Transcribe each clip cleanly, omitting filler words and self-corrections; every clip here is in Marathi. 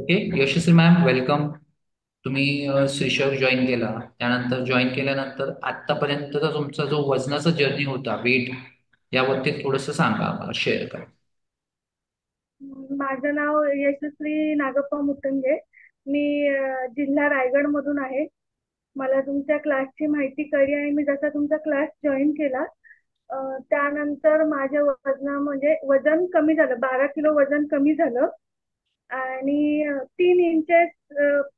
ओके. यशस्वी मॅम, वेलकम. तुम्ही श्रीशर जॉईन केला, त्यानंतर जॉईन केल्यानंतर आतापर्यंतचा तुमचा जो वजनाचा जर्नी होता, वेट, यावरती थोडंसं सांगा, आम्हाला शेअर करा. माझं नाव यशस्वी नागप्पा मुतंगे. मी जिल्हा रायगड मधून आहे. मला तुमच्या क्लासची माहिती कळली आणि मी जसा तुमचा क्लास जॉईन केला त्यानंतर माझ्या म्हणजे वजन कमी झालं, 12 किलो वजन कमी झालं आणि 3 इंचेस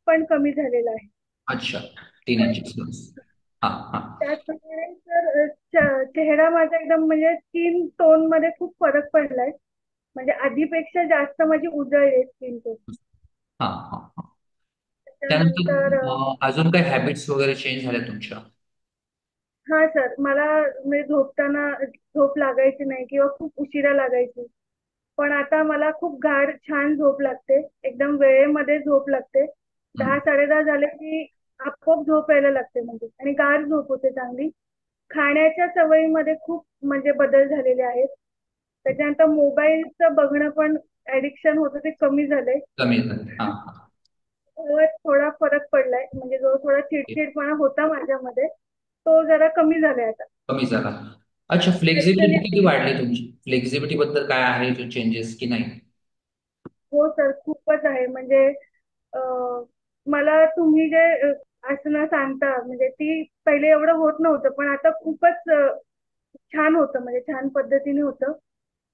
पण कमी झालेलं आहे. अच्छा. 3 इंचेस. हा हा. त्याचप्रमाणे सर चेहरा माझा एकदम म्हणजे स्किन टोन मध्ये खूप फरक पडलाय. म्हणजे आधीपेक्षा जास्त माझी उजळली स्किन टोन. हा हा हा. त्यानंतर त्यानंतर अजून काही हॅबिट्स वगैरे चेंज झाल्या तुमच्या? हा सर, मला म्हणजे झोपताना झोप लागायची नाही किंवा खूप उशिरा लागायची. पण आता मला खूप गाढ छान झोप लागते, एकदम वेळेमध्ये झोप लागते. हम्म. 10 10:30 झाले की आपोआप झोप यायला लागते म्हणजे, आणि गाढ झोप होते चांगली. खाण्याच्या सवयीमध्ये खूप म्हणजे बदल झालेले आहेत. त्याच्यानंतर मोबाईलचं बघणं पण ऍडिक्शन होतं ते कमी झालंय. कमी झाले. हा हा. वर थोडा फरक पडलाय, म्हणजे जो थोडा चिडचिडपणा होता माझ्यामध्ये तो जरा कमी झालाय आता. कमी झाला. अच्छा, फ्लेक्झिबिलिटी स्पेशली किती वाढली तुमची? फ्लेक्झिबिलिटी बद्दल काय आहे जो चेंजेस की नाही? हो सर, खूपच आहे. म्हणजे अं, मला तुम्ही जे आसनं सांगता म्हणजे ती पहिले एवढं होत नव्हतं, पण आता खूपच छान होतं, म्हणजे छान पद्धतीने होतं.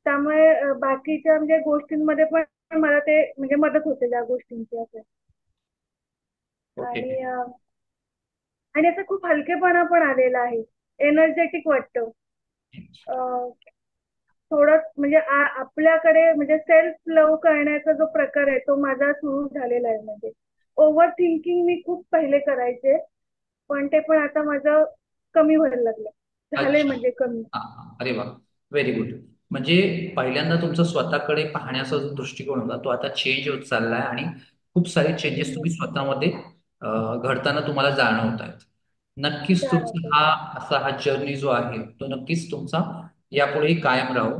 त्यामुळे बाकीच्या म्हणजे गोष्टींमध्ये पण मला ते म्हणजे मदत होते त्या गोष्टींची असं. ओके. आणि आणि असं खूप हलकेपणा पण आलेला आहे, एनर्जेटिक वाटतं. थोडं म्हणजे आपल्याकडे म्हणजे सेल्फ लव्ह करण्याचा जो प्रकार आहे तो माझा सुरू झालेला आहे. म्हणजे ओव्हर थिंकिंग मी खूप पहिले करायचे, पण ते पण आता माझं कमी व्हायला लागलं, झालंय अच्छा. म्हणजे कमी. हा हा. अरे वा. Very good. म्हणजे पहिल्यांदा तुमचा स्वतःकडे पाहण्याचा जो दृष्टिकोन होता तो आता चेंज होत चाललाय आणि खूप सारे चेंजेस तुम्ही स्वतःमध्ये घडताना तुम्हाला जाणवत आहेत. नक्कीच तुमचा जाणवतं. हा जर्नी जो आहे तो नक्कीच तुमचा यापुढेही कायम राहो.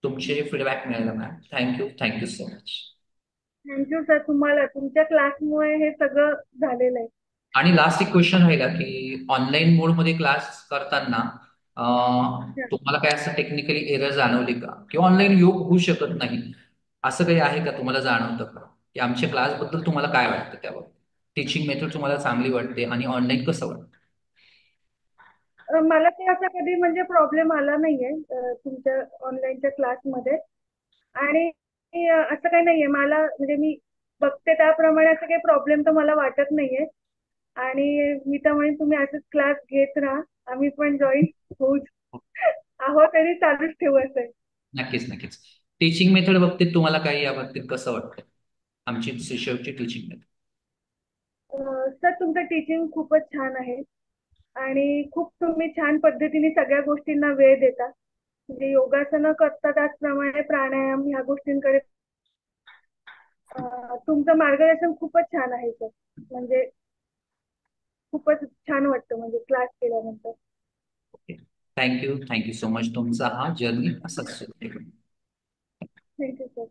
तुमचे फीडबॅक मिळायला ma'am, thank you, thank you so much. Thank you sir, तुम्हाला तुमच्या क्लासमुळे हे सगळं झालेलं आहे. आणि लास्ट एक क्वेश्चन राहिला की ऑनलाईन मोडमध्ये क्लास करताना तुम्हाला काय असं टेक्निकली एरर जाणवली का, किंवा ऑनलाईन योग होऊ शकत नाही असं काही आहे का, तुम्हाला जाणवतं का, की आमच्या क्लासबद्दल तुम्हाला काय वाटतं, त्यावर टीचिंग मेथड तुम्हाला चांगली वाटते आणि ऑनलाईन कसं वाटतं? मला ते असा कधी म्हणजे प्रॉब्लेम आला नाहीये तुमच्या ऑनलाईनच्या क्लासमध्ये. आणि असं काही नाहीये मला, म्हणजे मी बघते त्याप्रमाणे असं काही प्रॉब्लेम तर मला वाटत नाहीये. आणि मी तर म्हणेन तुम्ही असेच क्लास घेत राहा, आम्ही पण जॉईन होऊच आहोत आणि चालूच ठेवू असं. नक्कीच नक्कीच. टीचिंग मेथड बाबतीत तुम्हाला काही याबाबतीत कसं वाटतं, आमची शिशवची टीचिंग मेथड? सर, तुमचं टीचिंग खूपच छान आहे आणि खूप तुम्ही छान पद्धतीने सगळ्या गोष्टींना वेळ देता. म्हणजे योगासनं करता त्याचप्रमाणे प्राणायाम ह्या गोष्टींकडे तुमचं मार्गदर्शन खूपच छान आहे सर. म्हणजे खूपच छान वाटतं म्हणजे क्लास केल्यानंतर. Okay. Thank you, thank you so much. तुमचा हा जर्नी असाच सुरू ठेवा. Thank you sir.